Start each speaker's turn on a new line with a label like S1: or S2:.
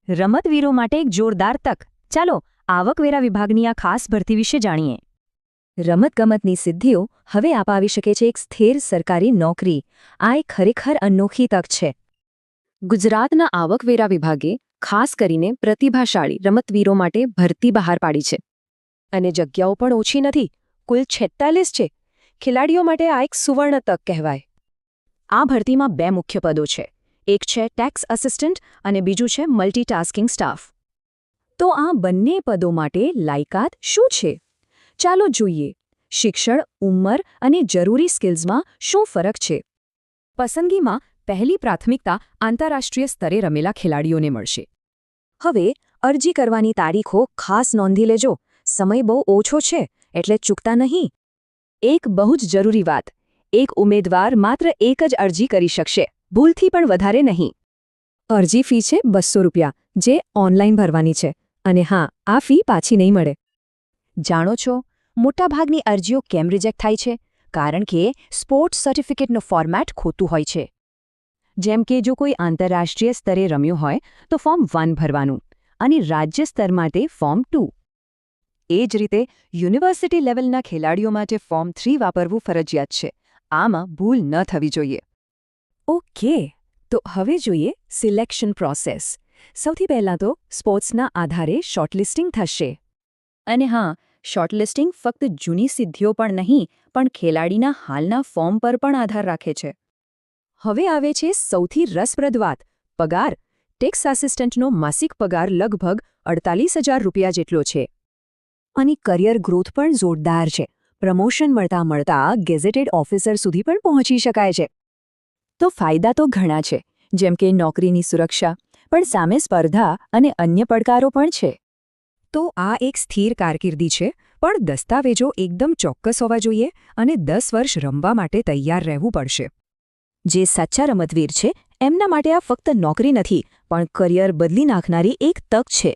S1: રમતવીરો માટે એક જોરદાર તક. ચાલો આવકવેરા વિભાગની આ ખાસ ભરતી વિશે જાણીએ.
S2: રમતગમતની સિદ્ધિઓ હવે અપાવી શકે છે એક સ્થિર સરકારી નોકરી. આ એક ખરેખર અનોખી તક છે. ગુજરાતના આવકવેરા વિભાગે ખાસ કરીને પ્રતિભાશાળી રમતવીરો માટે ભરતી બહાર પાડી છે. અને જગ્યાઓ પણ ઓછી નથી, કુલ 46 છે. ખેલાડીઓ માટે આ એક સુવર્ણ તક કહેવાય.
S1: આ ભરતીમાં 2 મુખ્ય પદો છે. એક છે ટેક્સ આસિસ્ટન્ટ અને બીજું છે મલ્ટીટાસ્કિંગ સ્ટાફ.
S2: તો આ બંને પદો માટે લાયકાત શું છે? ચાલો જોઈએ. શિક્ષણ, ઉંમર અને જરૂરી સ્કિલ્સમાં શું ફરક છે? પસંદગીમાં પહેલી પ્રાથમિકતા આંતરરાષ્ટ્રીય સ્તરે રમેલા ખેલાડીઓને મળશે. હવે અરજી કરવાની તારીખો ખાસ નોંધી લેજો. સમય બહુ ઓછો છે, એટલે ચૂકતા નહીં. એક બહુ જ જરૂરી વાત, એક ઉમેદવાર માત્ર એક જ અરજી કરી શકશે, ભૂલથી પણ વધારે નહીં. અરજી ફી છે ₹200, જે ઓનલાઈન ભરવાની છે. અને હા, આ ફી પાછી નહીં મળે.
S1: જાણો છો, મોટાભાગની અરજીઓ કેમ રિજેક્ટ થાય છે? કારણ કે સ્પોર્ટ્સ સર્ટિફિકેટનું ફોર્મેટ ખોટું હોય છે. જેમ કે જો કોઈ આંતરરાષ્ટ્રીય સ્તરે રમ્યું હોય તો ફોર્મ 1 ભરવાનું અને રાજ્ય સ્તર માટે ફોર્મ 2. એ જ રીતે યુનિવર્સિટી લેવલના ખેલાડીઓ માટે ફોર્મ 3 વાપરવું ફરજિયાત છે. આમાં ભૂલ ન થવી જોઈએ.
S2: ઓકે, તો હવે જોઈએ સિલેક્શન પ્રોસેસ. સૌથી પહેલાં તો સ્પોર્ટ્સના આધારે શોર્ટલિસ્ટિંગ થશે. અને હા, શોર્ટલિસ્ટિંગ ફક્ત જૂની સિદ્ધિઓ પણ નહીં, પણ ખેલાડીના હાલના ફોર્મ પર પણ આધાર રાખે છે. હવે આવે છે સૌથી રસપ્રદ વાત, પગાર. ટેક્સ આસિસ્ટન્ટનો માસિક પગાર લગભગ ₹48,000 જેટલો છે. અને કરિયર ગ્રોથ પણ જોરદાર છે. પ્રમોશન મળતા ગેઝેટેડ ઓફિસર સુધી પણ પહોંચી શકાય છે. તો ફાયદા તો ઘણા છે, જેમ કે નોકરીની સુરક્ષા, પણ સામે સ્પર્ધા અને અન્ય પડકારો પણ છે. તો આ એક સ્થિર કારકિર્દી છે, પણ દસ્તાવેજો એકદમ ચોક્કસ હોવા જોઈએ અને 10 વર્ષ રમવા માટે તૈયાર રહેવું પડશે. જે સાચા રમતવીર છે, એમના માટે આ ફક્ત નોકરી નથી, પણ કરિયર બદલી નાખનારી એક તક છે.